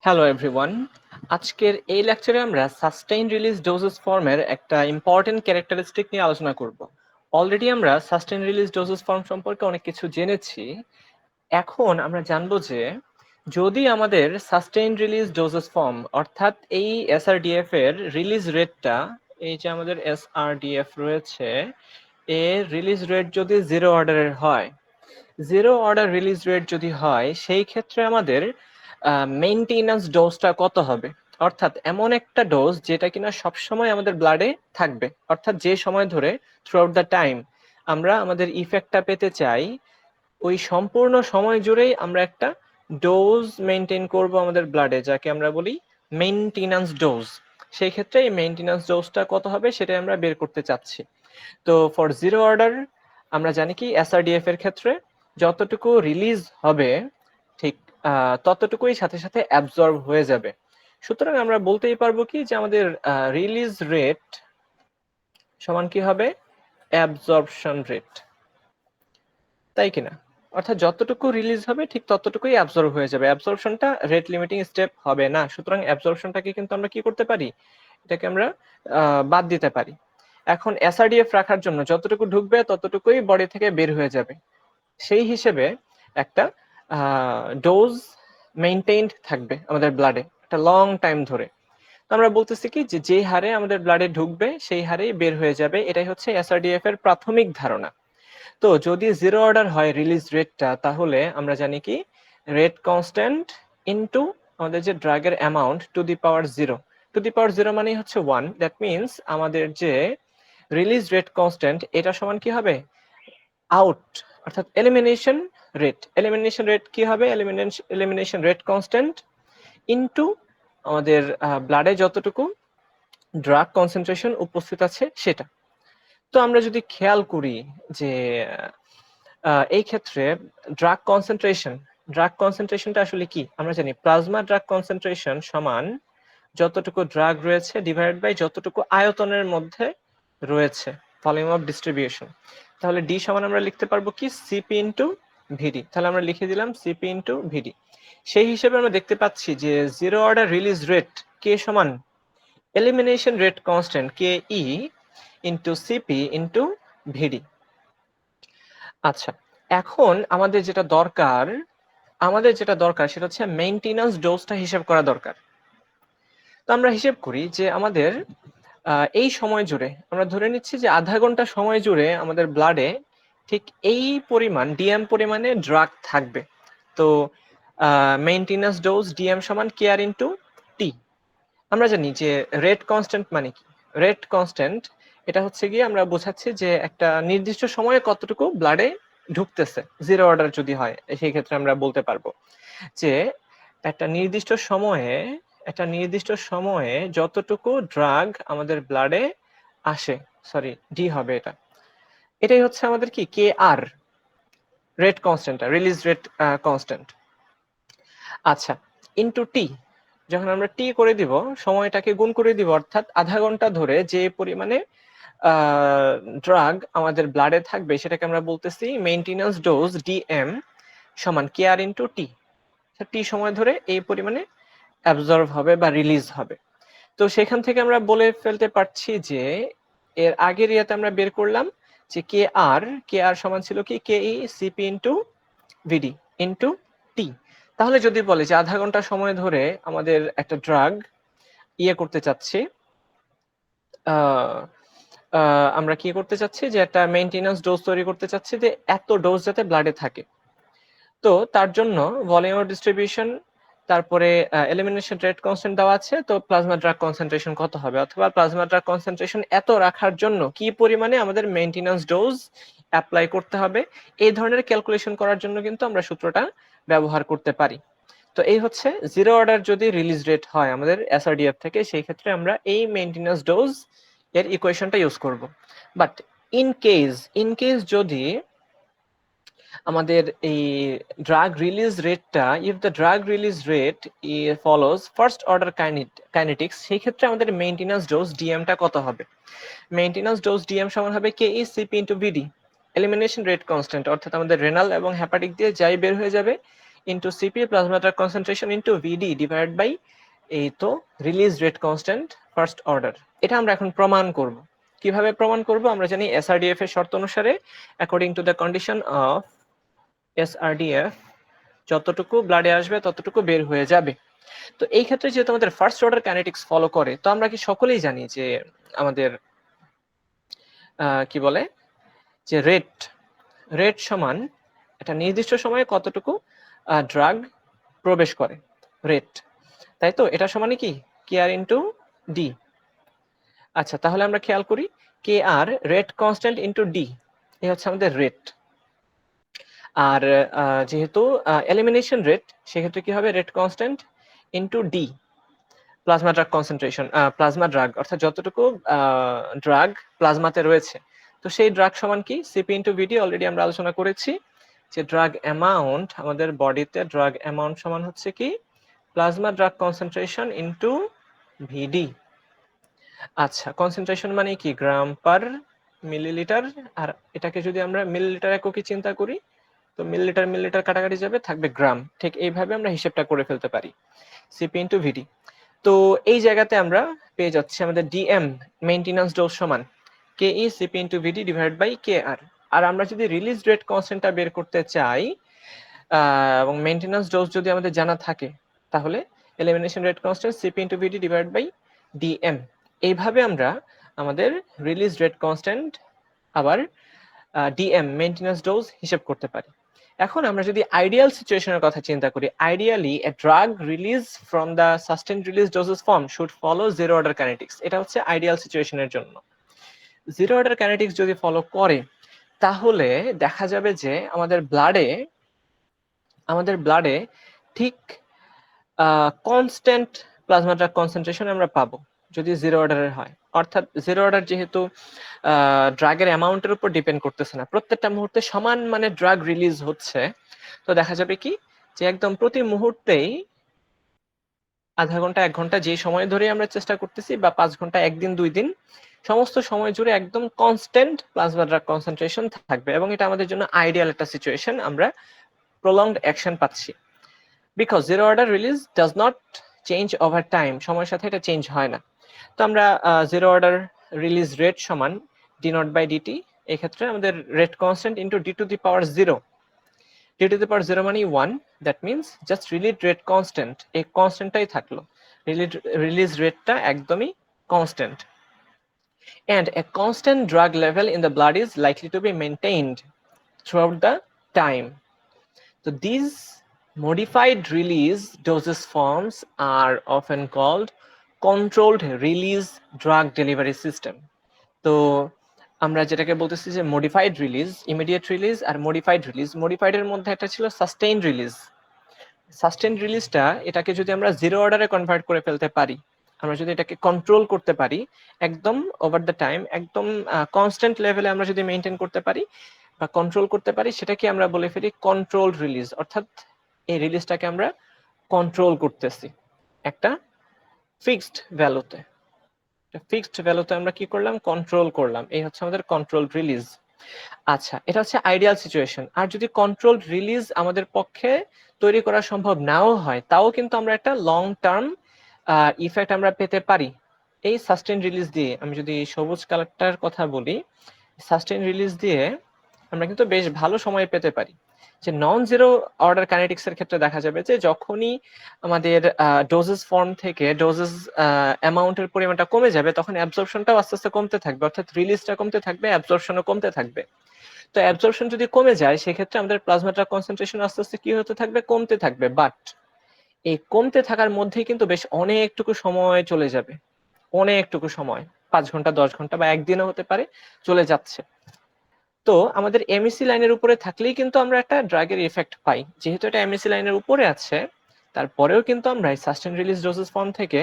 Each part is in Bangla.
হ্যালো এভরিওয়ান, আজকের এই লেকচারে আমরা সাস্টেইন রিলিজ ডোজেস ফর্মের একটা ইম্পর্টেন্ট ক্যারেক্টারিস্টিক নিয়ে আলোচনা করব। অলরেডি আমরা সাস্টেইন রিলিজ ডোজেস ফর্ম সম্পর্কে অনেক কিছু জেনেছি। এখন আমরা জানবো যে যদি আমাদের সাস্টেইন রিলিজ ডোজেস ফর্ম অর্থাৎ এই এসআরডিএফ এর রিলিজ রেটটা, এই যে আমাদের এসআরডিএফ রয়েছে, এর রিলিজ রেট যদি জিরো অর্ডারের হয়, জিরো অর্ডার রিলিজ রেট যদি হয়, সেই ক্ষেত্রে আমাদের মেইনটেনেন্স ডোজটা কত হবে, অর্থাৎ এমন একটা ডোজ যেটা কিনা সবসময় আমাদের ব্লাডে থাকবে, অর্থাৎ যে সময় ধরে থ্রু আউট দ্য টাইম আমরা আমাদের ইফেক্টটা পেতে চাই, ওই সম্পূর্ণ সময় জুড়েই আমরা একটা ডোজ মেনটেন করব আমাদের ব্লাডে, যাকে আমরা বলি মেইনটেনেন্স ডোজ। সেই ক্ষেত্রে এই মেইনটেনেন্স ডোজটা কত হবে সেটাই আমরা বের করতে চাচ্ছি। তো ফর জিরো অর্ডার আমরা জানি কি এসআরডিএফ এর ক্ষেত্রে যতটুকু রিলিজ হবে ঠিক ততটুকুই সাথে সাথে অ্যাবজর্ব হয়ে যাবে। সুতরাং আমরা বলতেই পারবো কি যে আমাদের রিলিজ রেট সমান কি হবে অ্যাবজর্পশন রেট, তাই কিনা? অর্থাৎ যতটুকু রিলিজ হবে ঠিক ততটুকুই অ্যাবজর্ব হয়ে যাবে, অ্যাবজর্পশনটা রেট লিমিটিং স্টেপ হবে না। সুতরাং অ্যাবজর্পশনটাকে কিন্তু আমরা কি করতে পারি, এটাকে আমরা বাদ দিতে পারি। এখন এসআরডিএফ রাখার জন্য যতটুকু ঢুকবে ততটুকুই বডি থেকে বের হয়ে যাবে, সেই হিসেবে একটা ডোজ মেইনটেইনড থাকবে আমাদের ব্লাডে একটা লং টাইম ধরে। তো আমরা বলতেছি কি যে হারে আমাদের ব্লাডে ঢুকবে সেই হারেই বের হয়ে যাবে, এটাই হচ্ছে এসআরডিএফ এর প্রাথমিক ধারণা। তো যদি জিরো অর্ডার হয় রিলিজ রেটটা, তাহলে আমরা জানি কি রেট কনস্ট্যান্ট ইনটু আমাদের যে ড্রাগের amount to the power zero. To the power zero মানে হচ্ছে 1, দ্যাট মিনস আমাদের যে রিলিজ রেট কনস্ট্যান্ট এটা সমান কি হবে আউট, অর্থাৎ এলিমিনেশন রেট। এলিমিনেশন রেট কি হবে, এলিমিনেশন রেট কনস্ট্যান্ট ইনটু আমাদের ব্লাডে যতটুকু ড্রাগ কনসেন্ট্রেশন উপস্থিত আছে সেটা। তো আমরা যদি খেয়াল করি যে এই ক্ষেত্রে ড্রাগ কনসেন্ট্রেশনটা আসলে কি, আমরা জানি প্লাজমা ড্রাগ কনসেন্ট্রেশন সমান যতটুকু ড্রাগ রয়েছে ডিভাইডেড বাই যতটুকু আয়তনের মধ্যে রয়েছে, ভলিউম অফ ডিস্ট্রিবিউশন। তাহলে ডি সমান আমরা লিখতে পারবো কি সিপি ইন্টু ভিডি। তাহলে আমরা লিখে দিলাম সিপি ইন্টু ভিডি। সেই হিসেবে আমরা দেখতে পাচ্ছি যে জিরো অর্ডার রিলিজ রেট কে সমান এলিমিনেশন রেট কনস্ট্যান্ট কে ই ইন্টু সিপি ইন্টু ভিডি। আচ্ছা, এখন আমাদের যেটা দরকার সেটা হচ্ছে মেইনটেনেন্স ডোজটা হিসাব করা দরকার। তো আমরা হিসেব করি যে আমাদের এই সময় জুড়ে আমরা ধরে নিচ্ছি যে আধা ঘন্টা সময় জুড়ে আমাদের ব্লাডে ঠিক এই পরিমাণ ডিএম পরিমাণে ড্রাগ থাকবে। তো মেইনটেনেন্স ডোজ ডিএম সমান কে আর ইন্টু টি। আমরা জানি যে রেট কনস্ট্যান্ট মানে কি, রেট কনস্ট্যান্ট এটা হচ্ছে গিয়ে আমরা বোঝাচ্ছি যে একটা নির্দিষ্ট সময়ে কতটুকু ব্লাডে ঢুকতেছে। জিরো অর্ডার যদি হয় সেই ক্ষেত্রে আমরা বলতে পারবো যে একটা নির্দিষ্ট সময়ে যতটুকু ড্রাগ আমাদের ব্লাডে আসে, সরি ডি হবে এটা, এটাই হচ্ছে আমাদের কি K R rate constant, release rate constant. আচ্ছা, ইনটু টি, যখন আমরা টি করে দিব সময়টাকে গুণ করে দিব, অর্থাৎ আধা ঘন্টা ধরে যে পরিমাণে ড্রাগ আমাদের ব্লাডে থাকবে সেটাকে আমরা বলতেছি মেইনটেনেন্স ডোজ ডিএম সমান কে আর ইনটু টি। টি সময় ধরে এই পরিমাণে অ্যাবজর্ব হবে বা রিলিজ হবে। তো সেখান থেকে আমরা বলে ফেলতে পারছি যে এর আগের ইয়াতে আমরা বের করলাম যে কে আর সমান ছিল কি কে ই সিপি ইনটু ভিডি ইনটু টি। তাহলে যদি বলে যে আধা ঘন্টা সময় ধরে আমাদের একটা ড্রাগ করতে চাচ্ছি, আমরা কি করতে চাচ্ছি যে একটা মেইনটেনেন্স ডোজ তৈরি করতে চাচ্ছি যে এত ডোজ যাতে ব্লাডে থাকে। তো তার জন্য ভলিউম অফ ডিস্ট্রিবিউশন, তারপরে এলিমিনেশন রেট কনস্ট্যান্ট দেওয়া আছে, তো প্লাজমা ড্রাগ কনসেন্ট্রেশন কত হবে, অথবা প্লাজমা ড্রাগ কনসেন্ট্রেশন এত রাখার জন্য কি পরিমাণে আমাদের মেইনটেনেন্স ডোজ অ্যাপ্লাই করতে হবে, এই ধরনের ক্যালকুলেশন করার জন্য কিন্তু আমরা সূত্রটা ব্যবহার করতে পারি। তো এই হচ্ছে জিরো অর্ডার যদি রিলিজ রেট হয় আমাদের এসআরডিএফ থেকে, সেই ক্ষেত্রে আমরা এই মেইনটেনেন্স ডোজ এর ইকুয়েশনটা ইউজ করব। বাট ইন কেস যদি আমাদের এই ড্রাগ রিলিজ রেটটা, if the drug release rate follows first order kinetics, সেই ক্ষেত্রে আমাদের মেইনটেনেন্স ডোজ ডিএমটা কত হবে? মেইনটেনেন্স ডোজ ডিএম সমান হবে কে ই সিপি ইনটু ভিডি, এলিমিনেশন রেট কনস্ট্যান্ট, অর্থাৎ আমাদের রেনাল এবং হেপাটিক দিয়ে যাই বের হয়ে যাবে into Cp plasma drug concentration into Vd divided by এই তো release rate constant first order. এটা আমরা এখন প্রমাণ করব। কিভাবে প্রমাণ করব? আমরা জানি SRDF এর শর্ত অনুসারে according to the condition of SRDF যতটুকু ব্লাডে আসবে ততটুকু বের হয়ে যাবে। তো এই ক্ষেত্রে যেহেতু আমাদের ফার্স্ট অর্ডার কাইনেটিক্স ফলো করে, তো আমরা কি সকলেই জানি যে আমাদের কি বলে যে রেট সমান একটা নির্দিষ্ট সময়ে কতটুকু ড্রাগ প্রবেশ করে, রেট, তাই তো? এটা সমানই কি কে আর ইন্টু ডি। আচ্ছা, তাহলে আমরা খেয়াল করি কে R rate constant into D, এই হচ্ছে আমাদের রেট। আর যেহেতু এলিমিনেশন রেট, সেক্ষেত্রে কি হবে? Rate constant into D plasma drug concentration, plasma drug অর্থাৎ যতটুকু ড্রাগ প্লাজমাতে রয়েছে, তো সেই ড্রাগ সমান কি সিপি ইন্টু ভিডি। অলরেডি আমরা আলোচনা করেছি যে ড্রাগ অ্যামাউন্ট আমাদের বডিতে, ড্রাগ অ্যামাউন্ট সমান হচ্ছে কি প্লাজমা ড্রাগ কনসেন্ট্রেশন ইন্টু ভিডি। আচ্ছা, কনসেন্ট্রেশন মানে কি গ্রাম পার মিলিলিটার, আর এটাকে যদি আমরা মিলিলিটার এককে চিন্তা করি তো মিলিলিটার কাটাকাটি যাবে, থাকবে গ্রাম। ঠিক এইভাবে আমরা হিসেবটা করে ফেলতে পারি সিপি ইন্টু ভিডি। তো এই জায়গাতে আমরা পেয়ে যাচ্ছি আমাদের ডিএম মেইনটেনেন্স ডোজ সমান K E CP into VD divide by K R. আর আমরা যদি রিলিজ রেট কনস্ট্যান্টটা বের করতে চাই এবং মেইনটেনেন্স ডোজ যদি আমাদের জানা থাকে, তাহলে elimination rate constant CP into VD divide by DM. এইভাবে আমরা আমাদের রিলিজ রেট কনস্ট্যান্ট আবার ডিএম মেইনটেনেন্স ডোজ হিসাব করতে পারি। এখন আমরা যদি আইডিয়াল সিচুয়েশনের কথা চিন্তা করি, ideally a drug release from the sustained release doses form should follow zero order kinetics. এটা হচ্ছে আইডিয়াল সিচুয়েশনের জন্য। জিরো অর্ডার কাইনেটিক্স যদি ফলো করে, তাহলে দেখা যাবে যে আমাদের ব্লাডে ঠিক কনস্ট্যান্ট প্লাজমা ড্রাগ কনসেন্ট্রেশন আমরা পাবো যদি জিরো অর্ডারের হয়। অর্থাৎ জিরো অর্ডার যেহেতু ড্রাগের অ্যামাউন্টের উপর ডিপেন্ড করতেছে না, প্রত্যেকটা মুহূর্তে সমান মানে ড্রাগ রিলিজ হচ্ছে, তো দেখা যাবে কি যে একদম প্রতি মুহূর্তেই আধা ঘন্টা 1 ঘন্টা যে সময় ধরে আমরা চেষ্টা করতেছি, বা 5 ঘন্টা, 1 দিন 2 দিন, সমস্ত সময় জুড়ে একদম কনস্ট্যান্ট প্লাজমা ড্রাগ কনসেন্ট্রেশন থাকবে, এবং এটা আমাদের জন্য আইডিয়াল একটা সিচুয়েশন। আমরা প্রলংড অ্যাকশন পাচ্ছি, because zero order release does not change over time, সময়ের সাথে এটা চেঞ্জ হয় না। তো আমরা জিরো অর্ডার রিলিজ রেট সমান ডি নট বাই ডিটি, এই ক্ষেত্রে আমাদের rate constant into D to the power 0, D to the power 0 মানে 1, that means just release rate constant, এই কনস্ট্যান্টটাই থাকলো, রিলিজ রেটটা একদমই constant. And a constant drug level in the blood is likely to be maintained throughout the time. So these modified release dosage forms are often called controlled release drug delivery system. তো আমরা যেটাকে বলতেছি যে মডিফাইড রিলিজ, ইমিডিয়েট রিলিজ আর মডিফাইড রিলিজ। মডিফাইড এর মধ্যে একটা ছিল সাস্টেইনড রিলিজ। সাস্টেইনড রিলিজটা, এটাকে যদি আমরা জিরো অর্ডারে কনভার্ট করে ফেলতে পারি, আমরা যদি এটাকে কন্ট্রোল করতে পারি একদম ওভার দ্য টাইম, একদম কনস্ট্যান্ট লেভেলে আমরা যদি মেইনটেইন করতে পারি বা কন্ট্রোল করতে পারি, সেটাকে আমরা বলে ফেলি কন্ট্রোলড রিলিজ। অর্থাৎ এই রিলিজটাকে আমরা কন্ট্রোল করতেছি একটা ফিক্সড ভ্যালুতে, আমরা কি করলাম? কন্ট্রোল করলাম। এই হচ্ছে আমাদের কন্ট্রোলড রিলিজ। আচ্ছা, এটা হচ্ছে আইডিয়াল সিচুয়েশন। আর যদি কন্ট্রোলড রিলিজ আমাদের পক্ষে তৈরি করা সম্ভব নাও হয়, তাও কিন্তু আমরা একটা লং টার্ম ইফেক্ট আমরা পেতে পারি এই সাস্টেইন রিলিজ দিয়ে। আমি যদি সবুজ কালারটার কথা বলি, সাস্টেইন রিলিজ দিয়ে আমরা কিন্তু বেশ ভালো সময় পেতে পারি। যে নন জিরো অর্ডার কাইনেটিক্স এর ক্ষেত্রে দেখা যাবে যে যখনই আমাদের ডোজেস ফর্ম থেকে ডোজেস অ্যামাউন্টের পরিমাণটা কমে যাবে, তখন অ্যাবজর্পশনটাও আস্তে আস্তে কমতে থাকবে, অর্থাৎ রিলিজটা কমতে থাকবে, অ্যাবজর্পশনও কমতে থাকবে। তো অ্যাবজর্পশন যদি কমে যায়, সেক্ষেত্রে আমাদের প্লাজমা ড্রাগ কনসেন্ট্রেশন আস্তে আস্তে কি হতে থাকবে? কমতে থাকবে। বাট এই কমতে থাকার মধ্যেই কিন্তু বেশ অনেকটুকু সময় চলে যাবে, অনেকটুকু সময়, 5 ঘন্টা, 10 ঘন্টা বা একদিনও হতে পারে চলে যাচ্ছে। তো আমাদের এমইসি লাইনের উপরে থাকলেই কিন্তু আমরা একটা ড্রাগের এফেক্ট পাই। যেহেতু এটা এমইসি লাইনের উপরে আছে, তারপরেও কিন্তু আমরা এই সাস্টেইন রিলিজ ডোজেস ফর্ম থেকে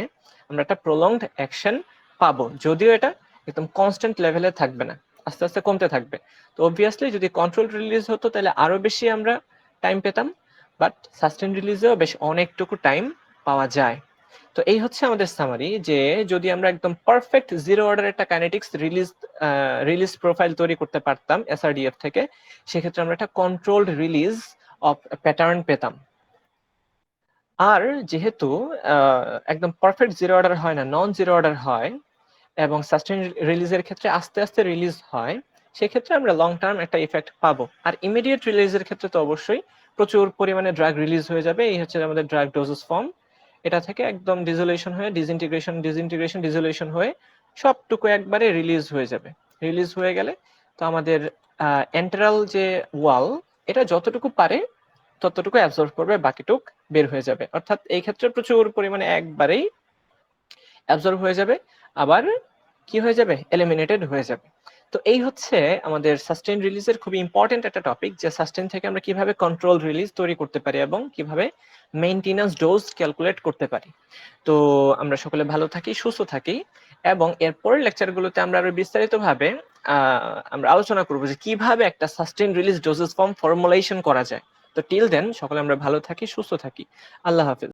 আমরা একটা প্রলংড অ্যাকশন পাবো, যদিও এটা একদম কনস্ট্যান্ট লেভেলে থাকবে না, আস্তে আস্তে কমতে থাকবে। তো অবভিয়াসলি যদি কন্ট্রোল রিলিজ হতো, তাহলে আরো বেশি আমরা টাইম পেতাম, বাট সাস্টেইন রিলিজেও বেশ অনেকটুকু টাইম পাওয়া যায়। তো এই হচ্ছে আমাদের সামারি, যে যদি আমরা একদম পারফেক্ট জিরো অর্ডার একটা কাইনেটিক্স রিলিজ প্রোফাইল তৈরি করতে পারতাম এসআরডিএফ থেকে, সেক্ষেত্রে আমরা একটা কন্ট্রোলড রিলিজ অফ প্যাটার্ন পেতাম। আর যেহেতু একদম পারফেক্ট জিরো অর্ডার হয় না, নন জিরো অর্ডার হয় এবং সাস্টেইন রিলিজের ক্ষেত্রে আস্তে আস্তে রিলিজ হয়, সেক্ষেত্রে আমরা লং টার্ম একটা ইফেক্ট পাবো। আর ইমিডিয়েট রিলিজের ক্ষেত্রে তো অবশ্যই প্রচুর পরিমাণে ড্রাগ রিলিজ হয়ে যাবে। এই হচ্ছে আমাদের ড্রাগ ডোজেস ফর্ম। এটা থেকে একদম ডিজোলেশন হয়ে ডিজোলেশন হয়ে সবটুকু একবারে রিলিজ হয়ে যাবে। রিলিজ হয়ে গেলে তো আমাদের এন্টারাল যে ওয়াল, এটা যতটুকু পারে ততটুকু অ্যাবজর্ব করবে, বাকিটুক বের হয়ে যাবে। অর্থাৎ এই ক্ষেত্রে প্রচুর পরিমাণে একবারেই অ্যাবজর্ব হয়ে যাবে, আবার কি হয়ে যাবে, এলিমিনেটেড হয়ে যাবে। তো এই হচ্ছে আমাদের সাস্টেইন রিলিজের খুবই ইম্পর্টেন্ট একটা টপিক, যে সাস্টেইন থেকে আমরা কিভাবে কন্ট্রোল রিলিজ তৈরি করতে পারি এবং কিভাবে মেইনটেনেন্স ডোজ ক্যালকুলেট করতে পারি। তো আমরা সকলে ভালো থাকি, সুস্থ থাকি, এবং এরপরের লেকচারগুলোতে আমরা আরো বিস্তারিতভাবে আমরা আলোচনা করব যে কিভাবে একটা sustain release doses form formulation করা যায়। তো টিল দেন সকলে আমরা ভালো থাকি, সুস্থ থাকি। আল্লাহ হাফেজ।